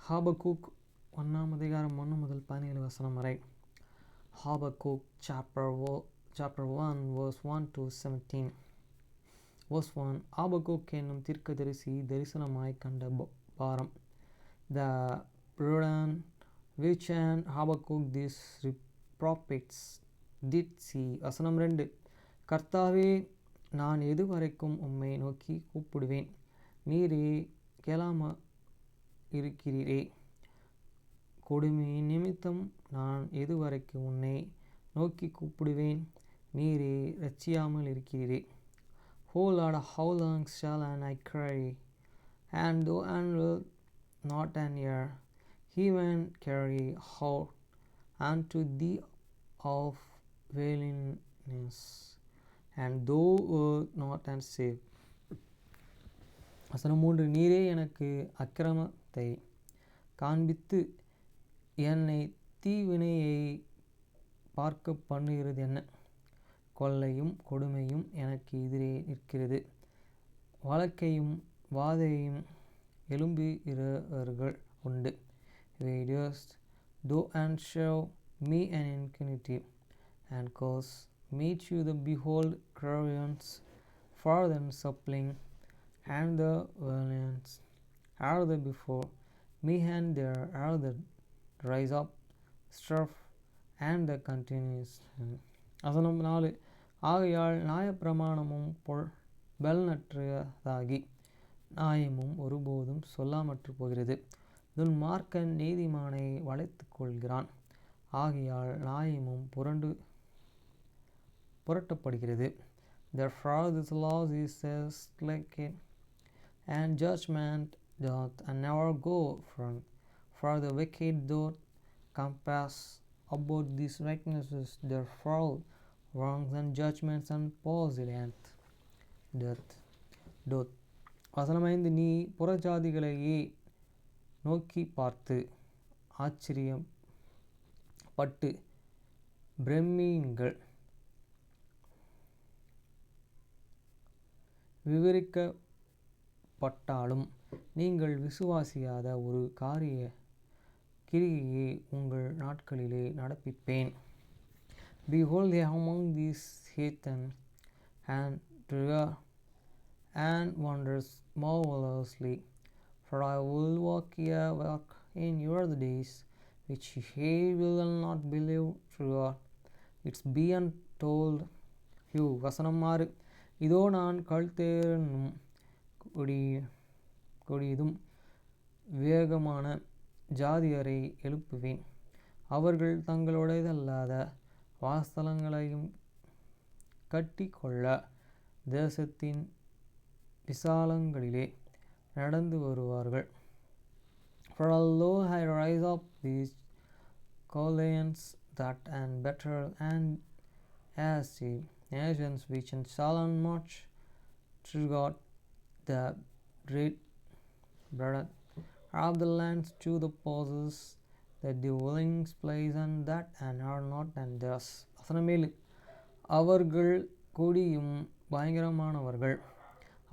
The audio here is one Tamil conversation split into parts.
ஹாபக்கூக் 1:1-17 Habakkuk chapter 1 verse 1 to 17. Verse 1. ஆபக்கூக் என்னும் தீர்க்கதரிசி தரிசனமாய் கண்ட பாரம். The burden which and Habakkuk these prophets did see. வசனம் 2. கர்த்தாவே, நான் எதுவரைக்கும் உம்மை நோக்கி கூப்பிடுவேன், நீரே கேளாம இருக்கிறீரே. கொடுமையின் நிமித்தம் நான் எதுவரைக்கும் உன்னை நோக்கி கூப்பிடுவேன், நீரே ரட்சியாமல் இருக்கிறீரே. O Lord, how long shall I cry, and thou wilt not hear? Even carry out unto thee of wailiness, and thou wilt not save. வசனம் 3. நீரே எனக்கு அக்கிரமத்தை காண்பித்து என்னை தீவினையை பார்க்க பண்ணுகிறது என்ன? கொள்ளையும் கொடுமையும் எனக்கு எதிரே நிற்கிறது, வழக்கையும் வாதையும் எழும்புகிறவர்கள் உண்டு. Thou and show me an iniquity, and cause me to the behold grievance, for them suppling and the violence are the before me, and there are the rise up strife and the continuous. வசனம் 4. ஆகையால் நியாயப்பிரமாணமும் பலனற்றதாகி நியாயமும் ஒருபோதும் சொல்லாமற்று போகிறது. துன்மார்க்கன் நீதிமானை வளைத்து கொள்கிறான், ஆகையால் நியாயமும் புரட்டப்படுகிறது. Therefore this law is slackened, and judgment doth never go front. For the wicked doth compass about these weaknesses, therefore wrongs and judgments and pestilence doth. வசனம் 5. நீ புறஜாதிகளையே நோக்கி பார்த்து ஆச்சரியப்பட்டு பிரமியுங்கள். விவரிக்கப்பட்டாலும் நீங்கள் விசுவாசியாத ஒரு கிரியையை உங்கள் நாட்களிலே நடப்பிப்பேன். Behold, they among these heathen, and drear and wonders marvelously. For I will work in your days, which ye will not believe throughout. It's beyond told you. வசனம் 6. இதோ நான் கல்தேயனும் கொடியதும் வேகமான ஜாதியரை எழுப்புவேன். அவர்கள் தங்களுடையதல்லாத வாசஸ்தலங்களையும் கட்டி கொள்ள தேசத்தின் விசாலங்களிலே நடந்து வருவார்கள். For although I rise up these Chaldeans that and better and as the nations which shall march throughout the great breadth of the lands to the possess the dwelling place, and that and are not and theirs. வசனம் 7. அவர்கள் கொடியும் பயங்கரமானவர்கள்,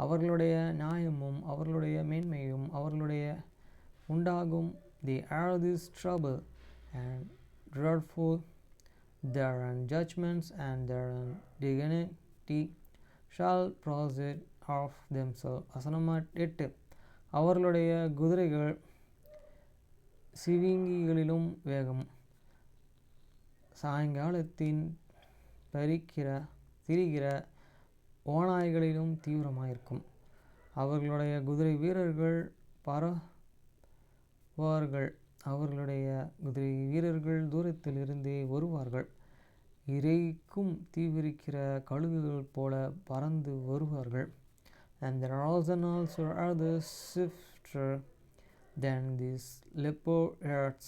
அவர்களுடைய நியாயமும் அவர்களுடைய மேன்மையும் அவர்களுடைய உண்டாகும். They are this trouble and dreadful, their judgments and their dignity shall proceed of themselves. வசனம் 8. அவர்களுடைய குதிரைகள் சிவிங்கிகளிலும் வேகம், சாயங்காலத்தின் திரிகிற ஓநாய்களிலும் தீவிரமாயிருக்கும். அவர்களுடைய குதிரை வீரர்கள் பறவார்கள், அவர்களுடைய குதிரை வீரர்கள் தூரத்தில் இருந்தே வருவார்கள். இறைக்கும் தீவிரிக்கிற கழுகுகள் போல பறந்து வருவார்கள். And their oxen also are the swifter than these leopard herds,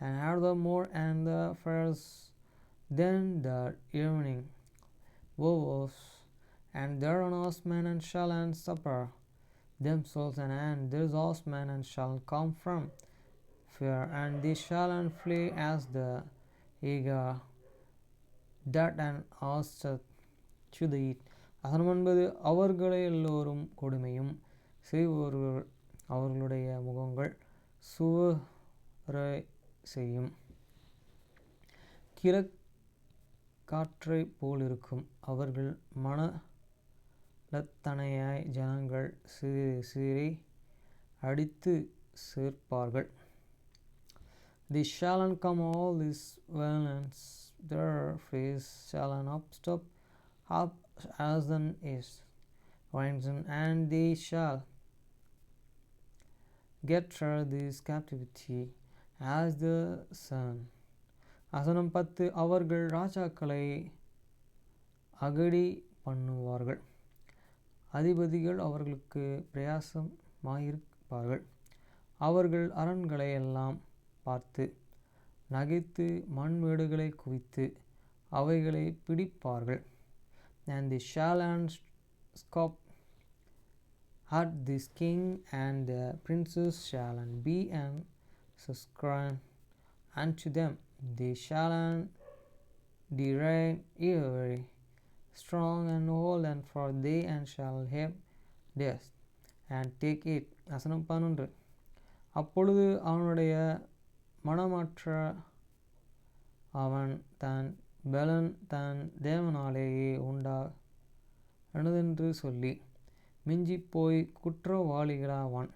and are the more and the fierce than the evening wolves. And their horsemen and shall and supper themselves, and their horsemen and shall come from fear, and they shall and flee as the eagle that and asteth to the eat. வசனம் 9. அவர்களை எல்லோரும் கொடுமையும் செய்பவர்கள், அவர்களுடைய முகங்கள் சுவரை செய்யும். கிழக்காற்றைப் போலிருக்கும் அவர்கள் மணலத்தனையாய் ஜனங்கள் சிறை அடித்து சேர்ப்பார்கள். They shall come all these violence, their face shall upstop up as the east rising, and they shall get through this captivity as the sun. வசனம் 10. அவர்கள் ராஜாக்களை அகடி பண்ணுவார்கள், அதிபதிகள் அவர்களுக்கு பிரயாசமாயிருப்பார்கள். அவர்கள் அரண்களை எல்லாம் பார்த்து நகைத்து மண்மேடுகளை குவித்து அவைகளை பிடிப்பார்கள். And they shall scoff at this king, and the princes shall be an scorn unto them. They shall deride every strong and old, and for they and shall have death and take it. வசனம் 11. அப்பொழுது அவனுடைய மனமற்ற அவன் தன் பலன் தன் தேவனாலேயே உண்டானதென்று சொல்லி மிஞ்சிப்போய் குற்றவாளிகளாவான்.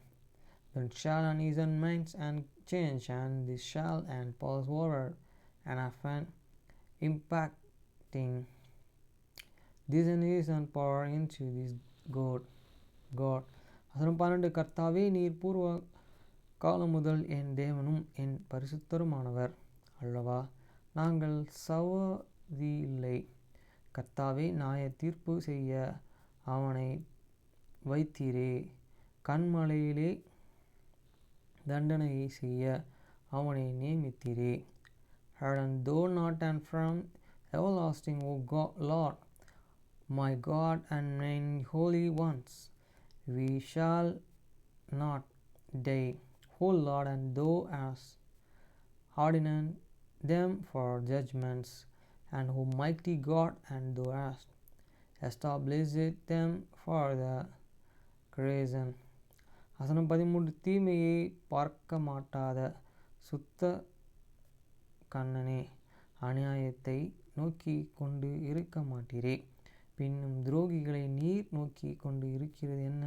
Then shall an his minds and change, and this shall and pass over, and often impacting this and his and power into this God. வசனம் 12. கர்த்தாவே, நீர் பூர்வ காலம் முதல் என் தேவனும் என் பரிசுத்தருமானவர் அல்லவா? நாங்கள் சவதியில்லை. கர்த்தாவே, நியாய தீர்ப்பு செய்ய அவனை வைத்தீரே, கன்மலையிலே தண்டனை செய்ய அவனை நியமித்தீரே. And though not and from everlasting, O God, Lord, my God and mine holy ones, we shall not die. O Lord, and thou hast ordained them for judgments, and O mighty God, and thou hast established them for the creation. வசனம் 13. தீமையை பார்க்க மாட்டாத சுத்த கண்ணனே, அநியாயத்தை நோக்கி கொண்டு இருக்க மாட்டீரே. பின்னும் துரோகிகளை நீர் நோக்கி கொண்டு இருக்கிறது என்ன?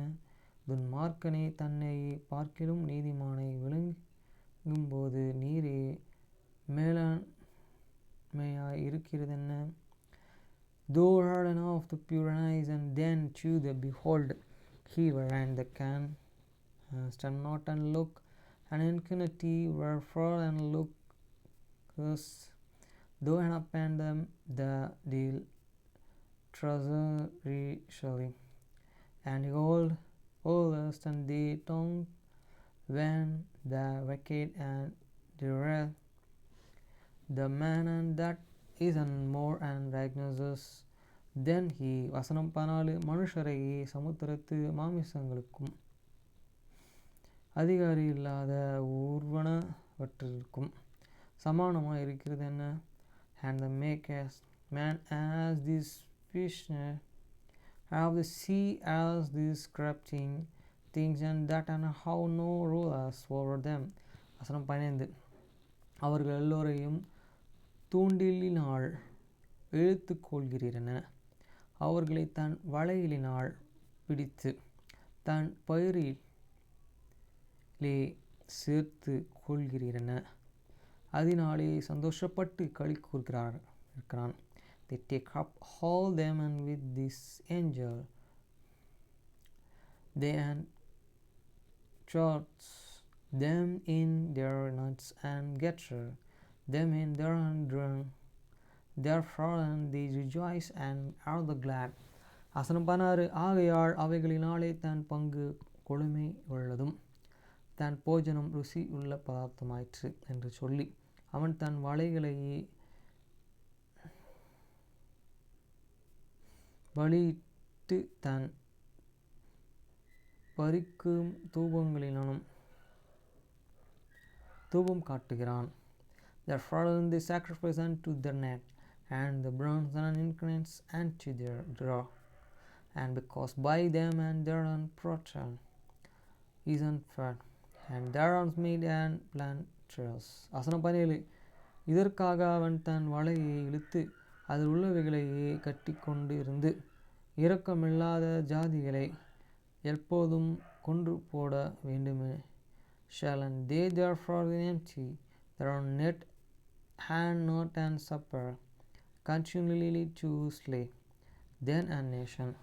துன்மார்க்கனே தன்னையே பார்க்கிலும் நீதிமானை விளங்கும்போது நீரே மேலாண்மையாய் இருக்கிறதென்ன? Thou art enough to pure eyes, and then to the behold heaver, and the can stand not and look, and infinity wherefore and look us. Thou and upon them the deal treacherously, and behold, oldest and the tongue when the wicked and deride the man, and that is more and righteous than he. வசனம் 14. மனுஷரையே சமுத்திரத்து மாமிசங்களுக்கும் அதிகாரி இல்லாத ஊர்வனவற்றிற்கும் சமானமாக இருக்கிறது என்ன? And the makest man as this fish of the sea, as these corrupting things, and that and how no rulers over them. வசனம் 15. அவர்கள் எல்லோரையும் தூண்டிலினால் இழுத்து கொள்கிறீரென, அவர்களை தன் வலையிலினால் பிடித்து தன் பயிரிலே சேர்த்து கொள்கிறீரென, அதனாலே சந்தோஷப்பட்டு களி கூறுகிறான். They take up all them, and with this angel they entrust them in their nets, and gather them in their drunk. Therefore and they rejoice and are the glad. வசனம் 16. ஆகையால் அவைகளினாலே தன் பங்கு கொழுமை உள்ளதும் தன் போஜனம் ருசி உள்ள பதார்த்தமாயிற்று என்று சொல்லி அவன் தன் வலைகளையே பலியிட்டு தன் பறிக்கும் தூபங்களிலும் தூபம் காட்டுகிறான். Therefore they sacrifice unto their net, and the bronze and incense unto their draw, and because by them and their unprotection is unfed, and their arms made and planters. வசனம் 17. இதற்காக அவன் தன் வலையை இழுத்து அதில் உள்ளவைகளையே கட்டி கொண்டு இருந்து இரக்கமில்லாத ஜாதிகளை எப்போதும் கொன்று போட வேண்டுமே. Shall and they therefore be empty, their own net hand not and supper, continually to slay. Then a nation